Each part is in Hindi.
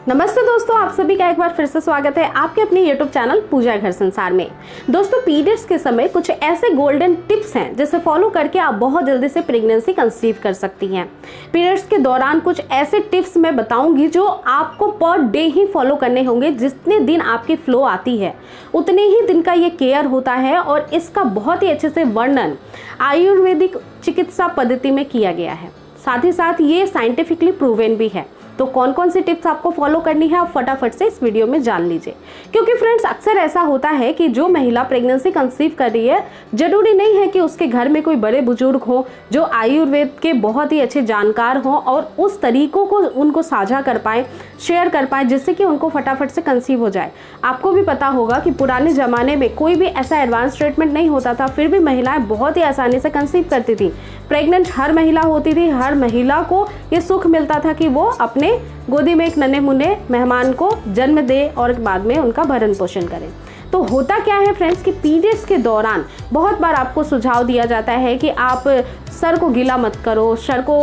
नमस्ते दोस्तों, आप सभी का एक बार फिर से स्वागत है आपके अपने YouTube चैनल पूजा घर संसार में। दोस्तों, पीरियड्स के समय कुछ ऐसे गोल्डन टिप्स हैं जिसे फॉलो करके आप बहुत जल्दी से प्रेगनेंसी कंसीव कर सकती हैं। पीरियड्स के दौरान कुछ ऐसे टिप्स मैं बताऊंगी जो आपको पर डे ही फॉलो करने होंगे। जितने दिन आपकी फ्लो आती है उतने ही दिन का ये केयर होता है और इसका बहुत ही अच्छे से वर्णन आयुर्वेदिक चिकित्सा पद्धति में किया गया है। साथ ही साथ ये साइंटिफिकली प्रूवन भी है। तो कौन कौन सी टिप्स आपको फॉलो करनी है आप फटाफट से इस वीडियो में जान लीजिए। क्योंकि फ्रेंड्स, अक्सर ऐसा होता है कि जो महिला प्रेगनेंसी कंसीव कर रही है, जरूरी नहीं है कि उसके घर में कोई बड़े बुजुर्ग हो जो आयुर्वेद के बहुत ही अच्छे जानकार हों और उस तरीकों को उनको साझा कर पाए, शेयर कर पाए, जिससे कि उनको फटाफट से कंसीव हो जाए। आपको भी पता होगा कि पुराने ज़माने में कोई भी ऐसा एडवांस ट्रीटमेंट नहीं होता था, फिर भी महिलाएं बहुत ही आसानी से कंसीव करती थी। प्रेग्नेंट हर महिला होती थी, हर महिला को ये सुख मिलता था कि वो अपने गोदी में एक नन्हे मुन्ने मेहमान को जन्म दे और बाद में उनका भरण पोषण करें। तो होता क्या है फ्रेंड्स कि पीरियड्स के दौरान बहुत बार आपको सुझाव दिया जाता है कि आप सर को गीला मत करो, सर को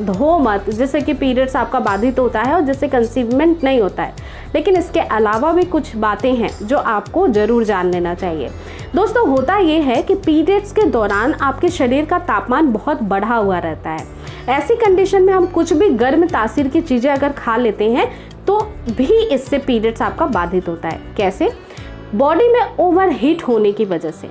धो मत, जिससे कि पीरियड्स आपका बाधित होता है और जिससे कंसीवमेंट नहीं होता है। लेकिन इसके अलावा भी कुछ बातें हैं जो आपको ज़रूर जान लेना चाहिए। दोस्तों, होता ये है कि पीरियड्स के दौरान आपके शरीर का तापमान बहुत बढ़ा हुआ रहता है। ऐसी कंडीशन में हम कुछ भी गर्म तासीर की चीज़ें अगर खा लेते हैं तो भी इससे पीरियड्स आपका बाधित होता है। कैसे? बॉडी में ओवर हीट होने की वजह से।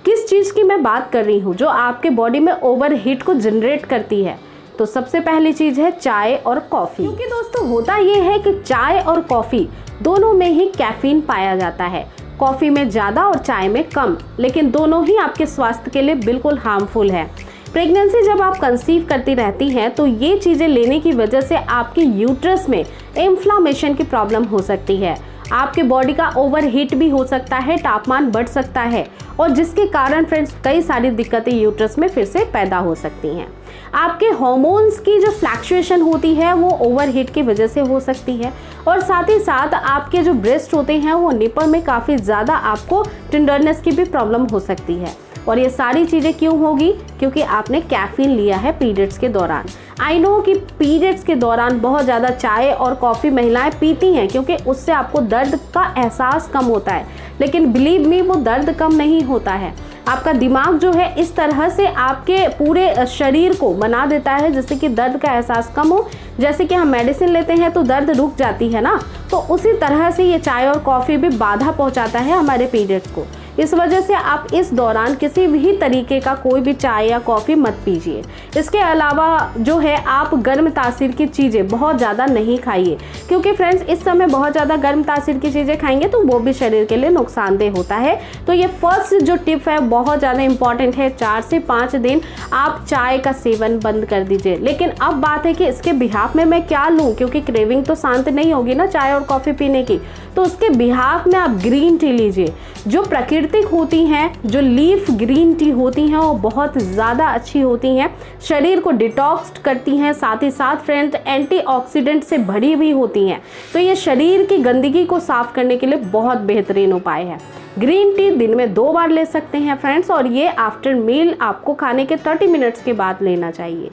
किस चीज़ की मैं बात कर रही हूँ जो आपके बॉडी में ओवर हीट को जनरेट करती है? तो सबसे पहली चीज़ है चाय और कॉफ़ी। क्योंकि दोस्तों, होता ये है कि चाय और कॉफ़ी दोनों में ही कैफीन पाया जाता है। कॉफ़ी में ज़्यादा और चाय में कम, लेकिन दोनों ही आपके स्वास्थ्य के लिए बिल्कुल हार्मफुल है। प्रेगनेंसी जब आप कंसीव करती रहती हैं तो ये चीज़ें लेने की वजह से आपके यूट्रस में इन्फ्लामेशन की प्रॉब्लम हो सकती है। आपके बॉडी का ओवर हीट भी हो सकता है, तापमान बढ़ सकता है और जिसके कारण फ्रेंड्स कई सारी दिक्कतें यूट्रस में फिर से पैदा हो सकती हैं। आपके हार्मोन्स की जो फ्लैक्चुएशन होती है वो ओवर हीट की वजह से हो सकती है और साथ ही साथ आपके जो ब्रेस्ट होते हैं वो निपल में काफ़ी ज़्यादा आपको टेंडरनेस की भी प्रॉब्लम हो सकती है। और ये सारी चीज़ें क्यों होगी? क्योंकि आपने कैफीन लिया है पीरियड्स के दौरान। आई नो कि पीरियड्स के दौरान बहुत ज़्यादा चाय और कॉफ़ी महिलाएं पीती हैं क्योंकि उससे आपको दर्द का एहसास कम होता है, लेकिन बिलीव मी वो दर्द कम नहीं होता है। आपका दिमाग जो है इस तरह से आपके पूरे शरीर को बना देता है जिससे कि दर्द का एहसास कम हो। जैसे कि हम मेडिसिन लेते हैं तो दर्द रुक जाती है ना, तो उसी तरह से ये चाय और कॉफ़ी भी बाधा पहुंचाता है हमारे पीरियड्स को। इस वजह से आप इस दौरान किसी भी तरीके का कोई भी चाय या कॉफ़ी मत पीजिए। इसके अलावा जो है आप गर्म तासीर की चीज़ें बहुत ज़्यादा नहीं खाइए, क्योंकि फ्रेंड्स इस समय बहुत ज़्यादा गर्म तासीर की चीज़ें खाएंगे तो वो भी शरीर के लिए नुकसानदेह होता है। तो ये फर्स्ट जो टिप है बहुत ज़्यादा इंपॉर्टेंट है। 4 से 5 दिन आप चाय का सेवन बंद कर दीजिए। लेकिन अब बात है कि इसके बिहाफ में मैं क्या लूँ, क्योंकि क्रेविंग तो शांत नहीं होगी ना चाय और कॉफ़ी पीने की। तो उसके बिहाफ में आप ग्रीन टी लीजिए। जो प्राकृतिक होती हैं, जो लीफ ग्रीन टी होती हैं वो बहुत ज़्यादा अच्छी होती हैं, शरीर को डिटॉक्स करती हैं, साथ ही साथ फ्रेंड्स एंटीऑक्सीडेंट से भरी हुई होती हैं। तो ये शरीर की गंदगी को साफ करने के लिए बहुत बेहतरीन उपाय है। ग्रीन टी दिन में 2 बार ले सकते हैं फ्रेंड्स, और ये आफ्टर मील आपको खाने के 30 मिनट्स के बाद लेना चाहिए।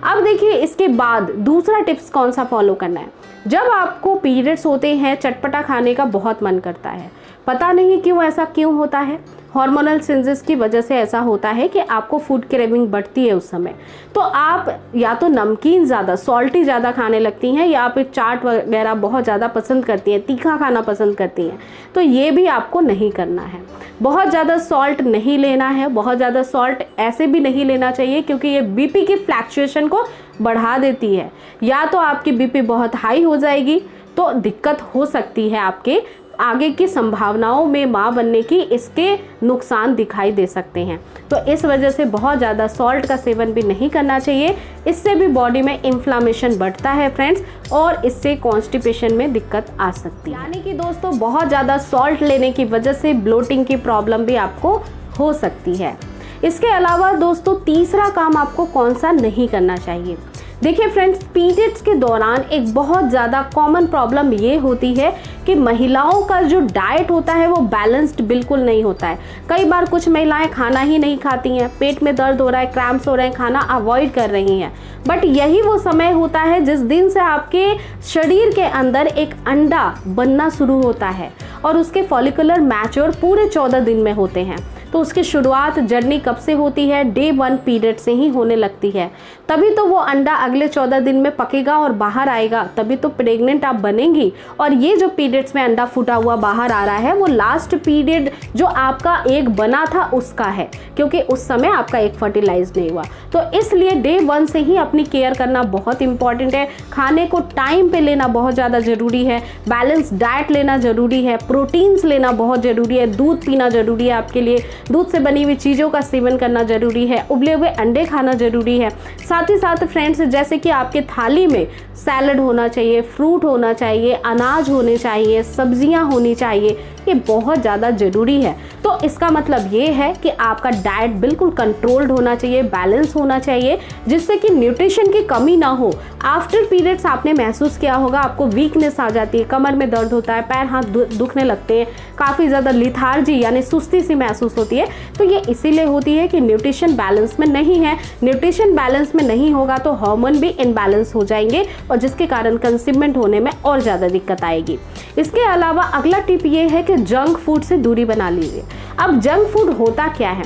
अब देखिए इसके बाद दूसरा टिप्स कौन सा फॉलो करना है। जब आपको पीरियड्स होते हैं चटपटा खाने का बहुत मन करता है, पता नहीं क्यों ऐसा क्यों होता है। हार्मोनल चेंजेस की वजह से ऐसा होता है कि आपको फूड क्रेविंग बढ़ती है उस समय। तो आप या तो नमकीन ज़्यादा, सॉल्टी ज़्यादा खाने लगती हैं, या फिर चाट वगैरह बहुत ज़्यादा पसंद करती हैं, तीखा खाना पसंद करती हैं। तो ये भी आपको नहीं करना है। बहुत ज़्यादा सॉल्ट नहीं लेना है। बहुत ज़्यादा सॉल्ट ऐसे भी नहीं लेना चाहिए क्योंकि ये बीपी की फ्लैक्चुएशन को बढ़ा देती है। या तो आपकी बीपी बहुत हाई हो जाएगी तो दिक्कत हो सकती है, आपके आगे की संभावनाओं में माँ बनने की इसके नुकसान दिखाई दे सकते हैं। तो इस वजह से बहुत ज़्यादा सॉल्ट का सेवन भी नहीं करना चाहिए। इससे भी बॉडी में इन्फ्लामेशन बढ़ता है फ्रेंड्स, और इससे कॉन्स्टिपेशन में दिक्कत आ सकती है। यानी कि दोस्तों, बहुत ज़्यादा सॉल्ट लेने की वजह से ब्लोटिंग की प्रॉब्लम भी आपको हो सकती है। इसके अलावा दोस्तों, तीसरा काम आपको कौन सा नहीं करना चाहिए। देखिए फ्रेंड्स, पीरियड्स के दौरान एक बहुत ज़्यादा कॉमन प्रॉब्लम ये होती है कि महिलाओं का जो डाइट होता है वो बैलेंस्ड बिल्कुल नहीं होता है। कई बार कुछ महिलाएं खाना ही नहीं खाती हैं, पेट में दर्द हो रहा है, क्रैम्प्स हो रहे हैं, खाना अवॉइड कर रही हैं। बट यही वो समय होता है जिस दिन से आपके शरीर के अंदर एक अंडा बनना शुरू होता है और उसके फॉलिकुलर मैच्योर पूरे 14 दिन में होते हैं। तो उसकी शुरुआत जर्नी कब से होती है? डे 1 पीरियड से ही होने लगती है। तभी तो वो अंडा अगले 14 दिन में पकेगा और बाहर आएगा, तभी तो प्रेग्नेंट आप बनेंगी। और ये जो पीरियड्स में अंडा फूटा हुआ बाहर आ रहा है वो लास्ट पीरियड जो आपका एक बना था उसका है, क्योंकि उस समय आपका एक फर्टिलाइज नहीं हुआ। तो इसलिए डे 1 से ही अपनी केयर करना बहुत इंपॉर्टेंट है। खाने को टाइम पे लेना बहुत ज़्यादा ज़रूरी है, बैलेंस डाइट लेना ज़रूरी है, प्रोटीन्स लेना बहुत ज़रूरी है, दूध पीना ज़रूरी है आपके लिए, दूध से बनी हुई चीज़ों का सेवन करना जरूरी है, उबले हुए अंडे खाना जरूरी है। साथ ही साथ फ्रेंड्स, जैसे कि आपके थाली में सैलड होना चाहिए, फ्रूट होना चाहिए, अनाज होने चाहिए, सब्जियां होनी चाहिए, ये बहुत ज़्यादा ज़रूरी है। तो इसका मतलब ये है कि आपका डाइट बिल्कुल कंट्रोल्ड होना चाहिए, बैलेंस होना चाहिए, जिससे कि न्यूट्रिशन की कमी ना हो। आफ्टर पीरियड्स आपने महसूस किया होगा आपको वीकनेस आ जाती है, कमर में दर्द होता है, पैर हाथ दुखने लगते हैं, काफ़ी ज़्यादा लिथार्जी यानी सुस्ती सी महसूस होती है। तो ये इसीलिए होती है कि न्यूट्रिशन बैलेंस में नहीं है। न्यूट्रिशन बैलेंस में नहीं होगा तो हार्मोन भी इनबैलेंस हो जाएंगे और जिसके कारण कंसीवमेंट होने में और ज़्यादा दिक्कत आएगी। इसके अलावा अगला टिप ये है कि जंक फूड से दूरी बना लीजिए। अब जंक फूड होता क्या है?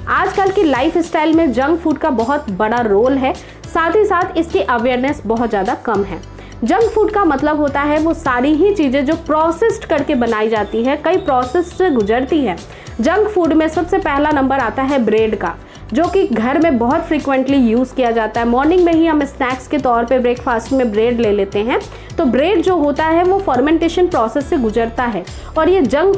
आजकल की लाइफस्टाइल में जंक फूड का बहुत बड़ा रोल है, साथ ही साथ इसकी अवेयरनेस बहुत ज़्यादा कम है। जंक फूड का मतलब होता है वो सारी ही चीज़ें जो प्रोसेस्ड करके बनाई जाती है, कई प्रोसेस से गुजरती है। जंक फूड में सबसे पहला नंबर आता है ब्रेड का, जो कि घर में बहुत फ्रीक्वेंटली यूज़ किया जाता है। मॉर्निंग में ही हम स्नैक्स के तौर पे ब्रेकफास्ट में ब्रेड ले लेते हैं। तो ब्रेड जो होता है वो फर्मेंटेशन प्रोसेस से गुजरता है और ये जंक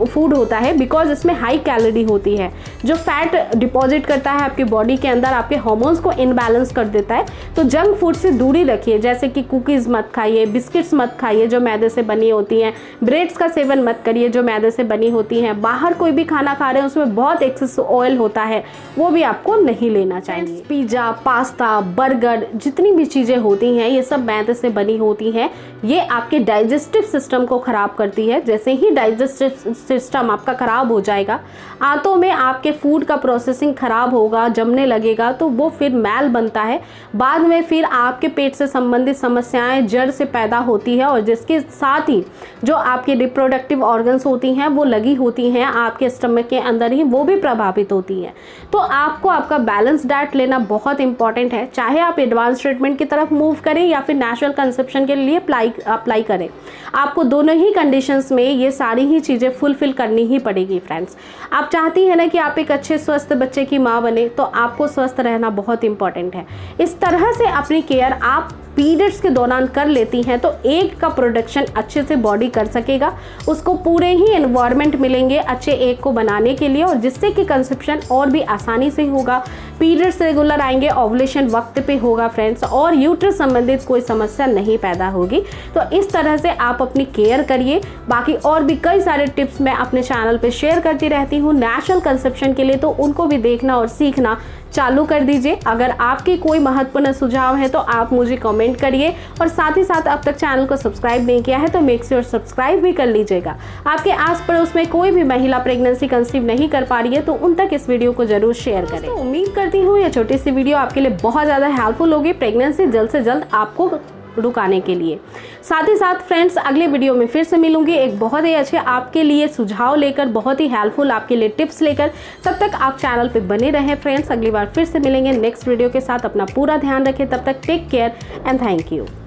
फूड होता है बिकॉज इसमें हाई कैलोरी होती है, जो फैट डिपॉजिट करता है आपकी बॉडी के अंदर, आपके हार्मोन्स को इनबैलेंस कर देता है। तो जंक फूड से दूरी रखिए, जैसे कि कुकीज़ मत खाइए, बिस्किट्स मत खाइए जो मैदे से बनी होती हैं, ब्रेड्स का सेवन मत करिए जो मैदे से बनी होती हैं। बाहर कोई भी खाना खा रहे हैं उसमें बहुत एक्सेस ऑयल होता है, वो भी आपको नहीं लेना चाहिए। पिज़्ज़ा, पास्ता, बर्गर, जितनी भी चीज़ें होती हैं ये सब मैदे से बनी होती हैं। ये आपके डाइजेस्टिव सिस्टम को ख़राब करती है। जैसे ही डाइजेस्टिव सिस्टम आपका ख़राब हो जाएगा, आंतों में आपके फूड का प्रोसेसिंग ख़राब होगा, जमने लगेगा, तो वो फिर मैल बनता है। बाद में फिर आपके पेट से संबंधित समस्याएं जड़ से पैदा होती है और जिसके साथ ही जो आपकी रिप्रोडक्टिव ऑर्गन्स होती हैं वो लगी होती हैं आपके स्टमक के अंदर ही, वो भी प्रभावित होती हैं। तो आपको आपका बैलेंस डाइट लेना बहुत इंपॉर्टेंट है, चाहे आप एडवांस ट्रीटमेंट की तरफ मूव करें या फिर नेचुरल कंसेप्शन के लिए अप्लाई करें। आपको दोनों ही कंडीशंस में ये सारी ही चीज़ें फुलफिल करनी ही पड़ेगी फ्रेंड्स। आप चाहती हैं ना कि आप एक अच्छे स्वस्थ बच्चे की माँ बने, तो आपको स्वस्थ रहना बहुत इंपॉर्टेंट है। इस तरह से अपनी केयर आप पीरियड्स के दौरान कर लेती हैं तो एग का प्रोडक्शन अच्छे से बॉडी कर सकेगा, उसको पूरे ही एनवायरनमेंट मिलेंगे अच्छे एग को बनाने के लिए, और जिससे कि कंसेप्शन और भी आसानी से होगा, पीरियड्स रेगुलर आएंगे, ओवुलेशन वक्त पे होगा फ्रेंड्स, और यूट्रस संबंधित कोई समस्या नहीं पैदा होगी। तो इस तरह से आप अपनी केयर करिए। बाकी और भी कई सारे टिप्स मैं अपने चैनल पे शेयर करती रहती हूँ नेचुरल कंसेप्शन के लिए, तो उनको भी देखना और सीखना चालू कर दीजिए। अगर आपके कोई महत्वपूर्ण सुझाव है तो आप मुझे कमेंट करिए, और साथ ही साथ अब तक चैनल को सब्सक्राइब नहीं किया है तो मेक श्योर सब्सक्राइब भी कर लीजिएगा। आपके आस पड़ोस में कोई भी महिला प्रेगनेंसी कंसीव नहीं कर पा रही है तो उन तक इस वीडियो को जरूर शेयर करें। तो उम्मीद करती हूँ ये छोटी सी वीडियो आपके लिए बहुत ज़्यादा हेल्पफुल होगी प्रेगनेंसी जल्द से जल्द आपको रुकाने के लिए। साथ ही साथ फ्रेंड्स, अगले वीडियो में फिर से मिलूंगी एक बहुत ही अच्छे आपके लिए सुझाव लेकर, बहुत ही हेल्पफुल आपके लिए टिप्स लेकर। तब तक आप चैनल पे बने रहें फ्रेंड्स। अगली बार फिर से मिलेंगे नेक्स्ट वीडियो के साथ। अपना पूरा ध्यान रखें, तब तक take care and thank you.